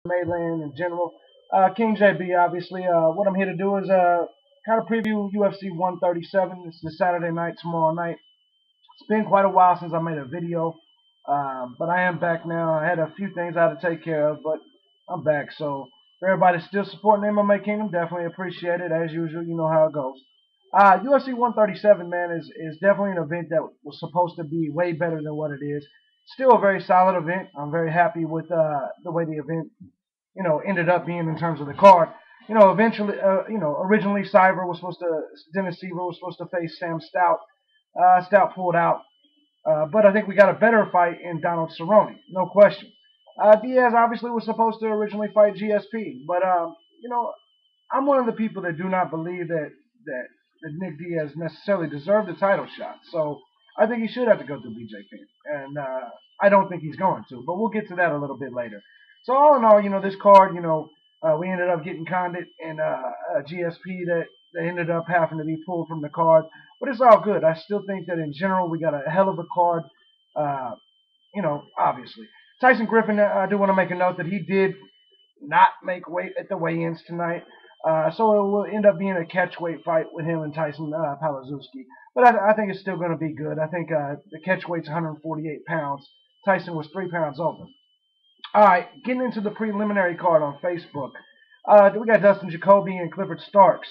Mainland in general. King JB, obviously. What I'm here to do is kind of preview UFC 137. It's the Saturday night, tomorrow night. It's been quite a while since I made a video, but I am back now. I had a few things I had to take care of, but I'm back. So for everybody still supporting MMA Kingdom, definitely appreciate it. As usual, you know how it goes. UFC 137, man, is definitely an event that was supposed to be way better than what it is. Still a very solid event. I'm very happy with the way the event, ended up being in terms of the card. Eventually, originally Dennis Seaver was supposed to face Sam Stout. Stout pulled out, but I think we got a better fight in Donald Cerrone, no question. Diaz obviously was supposed to originally fight GSP, but I'm one of the people that do not believe that Nick Diaz necessarily deserved a title shot. So I think he should have to go through BJ Penn, and I don't think he's going to. But we'll get to that a little bit later. So all in all, this card, we ended up getting Condit and GSP that ended up having to be pulled from the card. But it's all good. I still think that in general we got a hell of a card. Uh, obviously. Tyson Griffin, I do want to make a note that he did not make weight at the weigh-ins tonight. So it will end up being a catchweight fight with him and Tyson Palazewski. But I think it's still going to be good. I think the catchweight's 148 pounds. Tyson was 3 pounds over. All right, getting into the preliminary card on Facebook. We got Dustin Jacoby and Clifford Starks.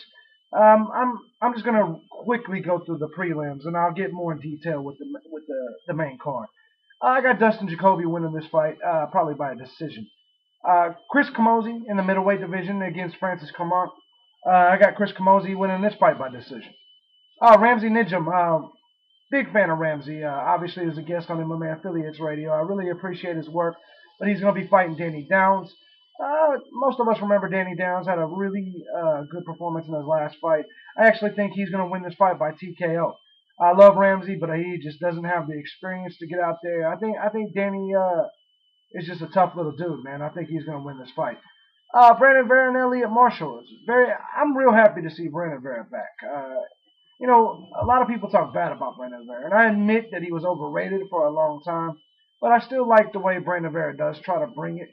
I'm just gonna quickly go through the prelims, and I'll get more in detail with the main card. I got Dustin Jacoby winning this fight, probably by a decision. Chris Camozzi in the middleweight division against Francis Clermont. I got Chris Camozzi winning this fight by decision. Ramsey Nijum, big fan of Ramsey. Obviously, as a guest on MMA Affiliates Radio, I really appreciate his work. But he's going to be fighting Danny Downs. Most of us remember Danny Downs had a really good performance in his last fight. I actually think he's going to win this fight by TKO. I love Ramsey, but he just doesn't have the experience to get out there. I think Danny is just a tough little dude, man. I think he's going to win this fight. Brandon Vera and Elliot Marshall. I'm real happy to see Brandon Vera back. A lot of people talk bad about Brandon Vera, and I admit that he was overrated for a long time, but I still like the way Brandon Vera does try to bring it.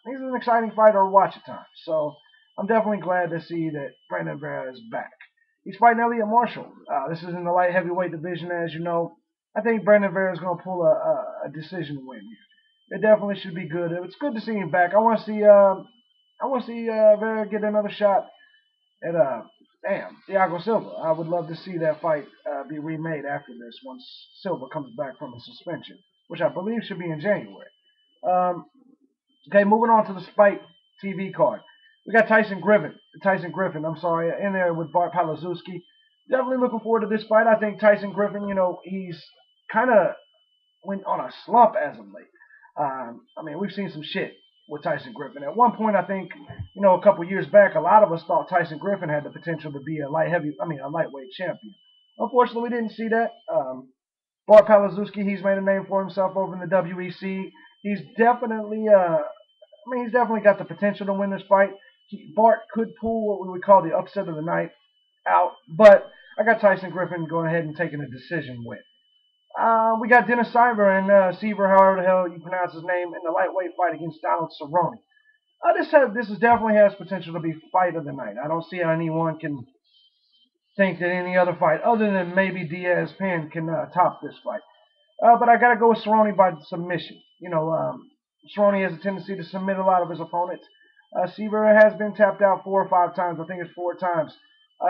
He's an exciting fighter to watch at times, so I'm definitely glad to see that Brandon Vera is back. He's fighting Elliot Marshall. This is in the light heavyweight division, as you know. I think Brandon Vera is going to pull a decision win here. It definitely should be good. It's good to see him back. I want to see Vera get another shot at Thiago Silva. I would love to see that fight be remade after this once Silva comes back from his suspension, which I believe should be in January. Okay, moving on to the Spike TV card. We got Tyson Griffin, in there with Bart Palazewski. Definitely looking forward to this fight. I think Tyson Griffin, he's kind of went on a slump as of late. We've seen some shit with Tyson Griffin. At one point, I think, a couple years back, a lot of us thought Tyson Griffin had the potential to be a lightweight champion. Unfortunately, we didn't see that. Bart Palazewski, he's made a name for himself over in the WEC. He's definitely got the potential to win this fight. Bart could pull what we would call the upset of the night out, but I got Tyson Griffin going ahead and taking a decision win. We got Dennis Seaver and Seaver, however the hell you pronounce his name, in the lightweight fight against Donald Cerrone. This definitely has potential to be fight of the night. I don't see how anyone can think that any other fight, other than maybe Diaz Penn, can top this fight. But I got to go with Cerrone by submission. Cerrone has a tendency to submit a lot of his opponents. Seaver has been tapped out 4 or 5 times. I think it's 4 times.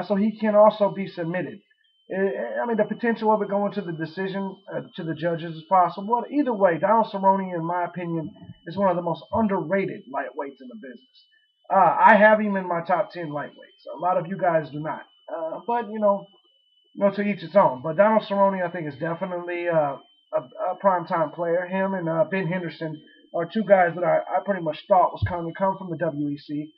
So he can also be submitted. The potential of it going to the decision, to the judges is possible. But either way, Donald Cerrone, in my opinion, is one of the most underrated lightweights in the business. I have him in my top 10 lightweights. A lot of you guys do not. But, to each its own. But Donald Cerrone, I think, is definitely a primetime player. Him and Ben Henderson are 2 guys that I pretty much thought was going to come from the WEC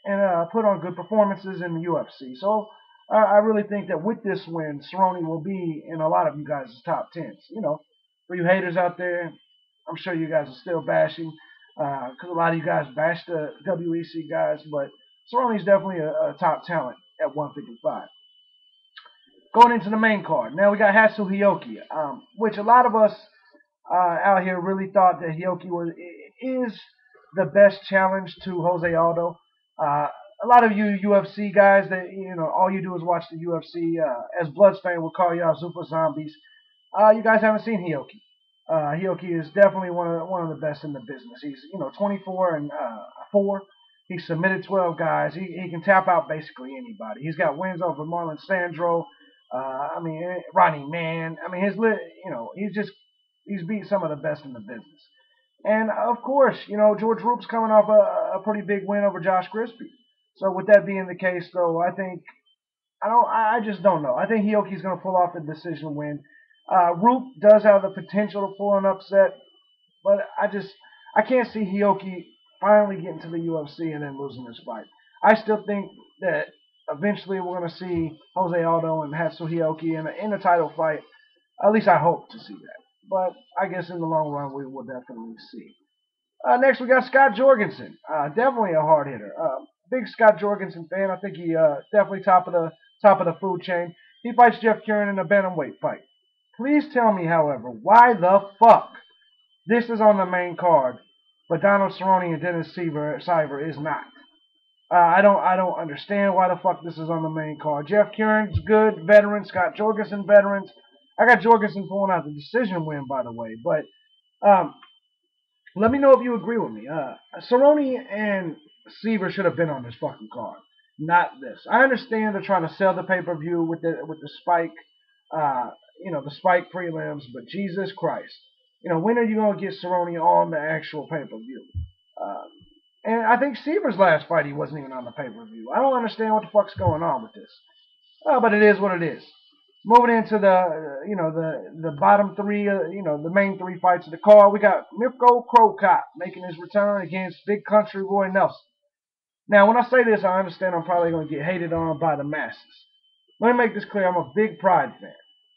and put on good performances in the UFC. So I really think that with this win, Cerrone will be in a lot of you guys' top 10s. For you haters out there, I'm sure you guys are still bashing because a lot of you guys bash the WEC guys, but Cerrone's definitely a top talent at 155. Going into the main card, now we got Hatsu Hioki, which a lot of us out here really thought that Hioki is the best challenge to Jose Aldo. Uh, a lot of you UFC guys that all you do is watch the UFC. As Bloodstain would call y'all super zombies. You guys haven't seen Hioki. Hioki is definitely one of the best in the business. He's 24 and 4. He submitted 12 guys. He can tap out basically anybody. He's got wins over Marlon Sandro. Ronnie Man. I mean, he's beat some of the best in the business. And of course, George Roop's coming off a pretty big win over Josh Crispy. So with that being the case, though, I just don't know. I think Hioki's going to pull off the decision win. Roop does have the potential to pull an upset, but I can't see Hioki finally getting to the UFC and then losing this fight. I still think that eventually we're going to see Jose Aldo and Hatsu Hioki in a title fight. At least I hope to see that. But I guess in the long run we will definitely see. Next we got Scott Jorgensen. Definitely a hard hitter. Big Scott Jorgensen fan. I think he definitely top of the food chain. He fights Jeff Curran in a bantamweight fight. Please tell me, however, why the fuck this is on the main card, but Donald Cerrone and Dennis Siver is not. I don't understand why the fuck this is on the main card. Jeff Curran's good, veteran. Scott Jorgensen, veterans. I got Jorgensen pulling out the decision win, by the way. But let me know if you agree with me. Cerrone and Siver should have been on this fucking card, not this. I understand they're trying to sell the pay-per-view with the Spike, the Spike prelims, but Jesus Christ, when are you gonna get Cerrone on the actual pay-per-view? And I think Seaver's last fight he wasn't even on the pay-per-view. I don't understand what the fuck's going on with this. But it is what it is. Moving into the bottom three, the main three fights of the card, we got Mirko Cro Cop making his return against Big Country Roy Nelson. Now, when I say this, I understand I'm probably going to get hated on by the masses. Let me make this clear. I'm a big Pride fan,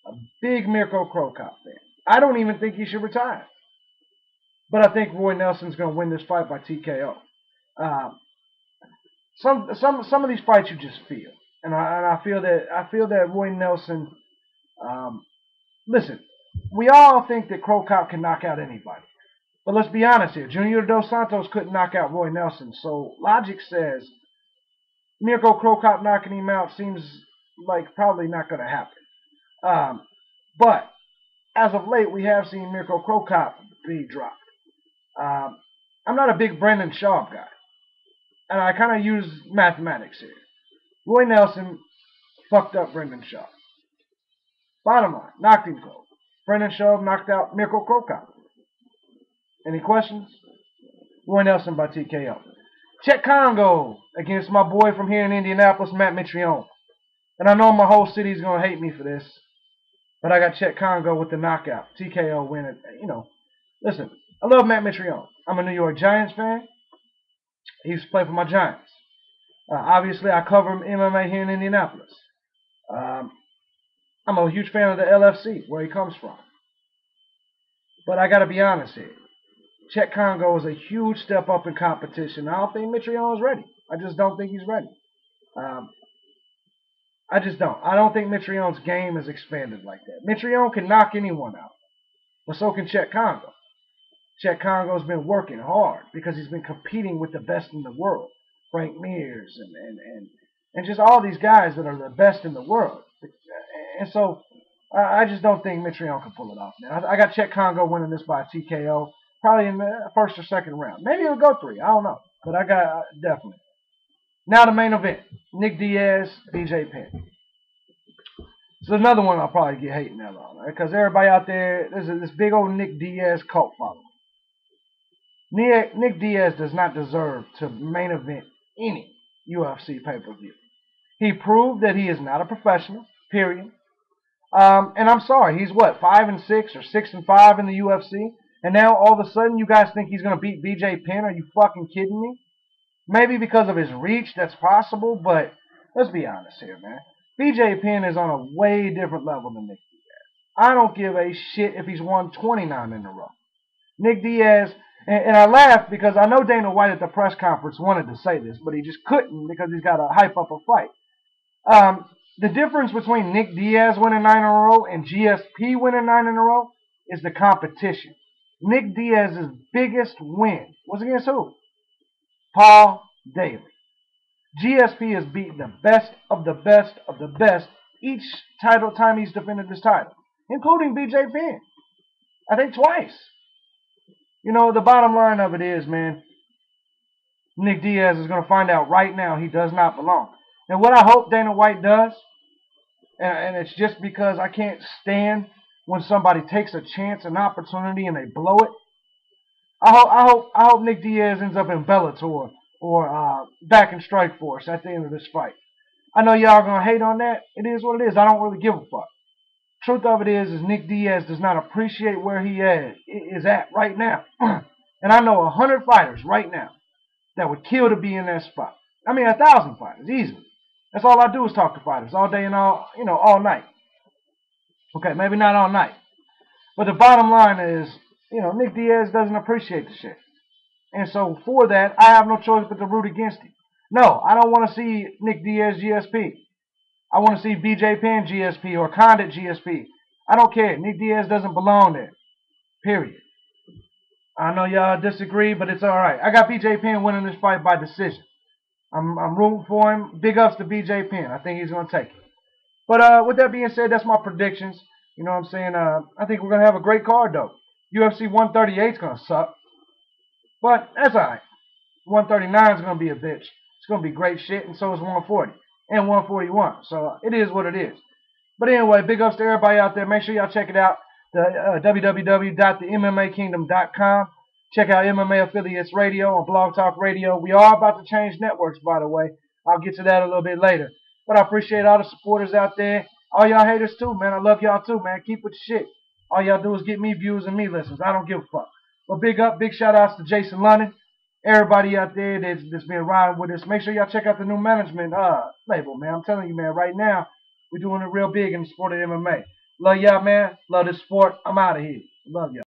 a big Mirko Cro Cop fan. I don't even think he should retire, but I think Roy Nelson's going to win this fight by TKO. Some of these fights you just feel. And I feel that Roy Nelson. Listen, we all think that Cro Cop can knock out anybody, but let's be honest here. Junior Dos Santos couldn't knock out Roy Nelson, so logic says Mirko Cro Cop knocking him out seems like probably not going to happen. But as of late, we have seen Mirko Cro Cop be dropped. I'm not a big Brendan Schaub guy, and I kind of use mathematics here. Roy Nelson fucked up Brendan Schaub. Bottom line, knocked him cold. Brendan Schaub knocked out Mirko Cro Cop. Any questions? Roy Nelson by TKO. Chet Congo against my boy from here in Indianapolis, Matt Mitrione. And I know my whole city's going to hate me for this, but I got Chet Congo with the knockout. TKO win it. Listen, I love Matt Mitrione. I'm a New York Giants fan. He used to play for my Giants. Obviously, I cover MMA here in Indianapolis. I'm a huge fan of the LFC, where he comes from. But I got to be honest here. Chet Congo is a huge step up in competition. I don't think Mitrione is ready. I just don't think he's ready. I just don't. I don't think Mitrione's game is expanded like that. Mitrione can knock anyone out, but so can Chet Congo. Chet Congo's been working hard because he's been competing with the best in the world. Frank Mears and just all these guys that are the best in the world. And so I just don't think Mitrione can pull it off, man. I got Chet Congo winning this by TKO, probably in the first or second round. Maybe it'll go 3. I don't know. But I got definitely. Now the main event. Nick Diaz, BJ Penn. So another one I'll probably get hating that on, right? Because everybody out there, there's this big old Nick Diaz cult following. Nick Diaz does not deserve to main event any UFC pay-per-view. He proved that he is not a professional, period. And I'm sorry, he's what, 5-6 or 6-5 in the UFC? And now all of a sudden you guys think he's going to beat BJ Penn? Are you fucking kidding me? Maybe because of his reach, that's possible, but let's be honest here, man. BJ Penn is on a way different level than Nick Diaz. I don't give a shit if he's won 29 in a row. Nick Diaz, and I laugh because I know Dana White at the press conference wanted to say this, but he just couldn't because he's got to hype up a fight. The difference between Nick Diaz winning 9 in a row and GSP winning 9 in a row is the competition. Nick Diaz's biggest win was against who? Paul Daly. GSP has beaten the best of the best of the best each time he's defended this title, including BJ Penn. I think twice. The bottom line of it is, man, Nick Diaz is going to find out right now he does not belong. And what I hope Dana White does, and it's just because I can't stand when somebody takes a chance, an opportunity, and they blow it. I hope Nick Diaz ends up in Bellator or back in Strikeforce at the end of this fight. I know y'all gonna hate on that. It is what it is. I don't really give a fuck. Truth of it is Nick Diaz does not appreciate where he is at right now. And I know 100 fighters right now that would kill to be in that spot. I mean, 1,000 fighters easily. That's all I do is talk to fighters all day and all night. Okay, maybe not all night, but the bottom line is, Nick Diaz doesn't appreciate the shit, and so for that, I have no choice but to root against him. No, I don't want to see Nick Diaz GSP. I want to see BJ Penn GSP or Condit GSP. I don't care. Nick Diaz doesn't belong there. Period. I know y'all disagree, but it's all right. I got BJ Penn winning this fight by decision. I'm rooting for him. Big ups to BJ Penn. I think he's going to take it. But with that being said, that's my predictions. You know what I'm saying? I think we're going to have a great card, though. UFC 138 is going to suck. But that's all right. 139 is going to be a bitch. It's going to be great shit, and so is 140 and 141. So it is what it is. But anyway, big ups to everybody out there. Make sure y'all check it out. www.themmakingdom.com. Check out MMA Affiliates Radio on Blog Talk Radio. We are about to change networks, by the way. I'll get to that a little bit later. But I appreciate all the supporters out there. All y'all haters too, man. I love y'all too, man. Keep with the shit. All y'all do is get me views and me listens. I don't give a fuck. But big shout outs to Jason London. Everybody out there that's been riding with us. Make sure y'all check out the new management label, man. I'm telling you, man, right now, we're doing it real big in the sport of MMA. Love y'all, man. Love this sport. I'm out of here. Love y'all.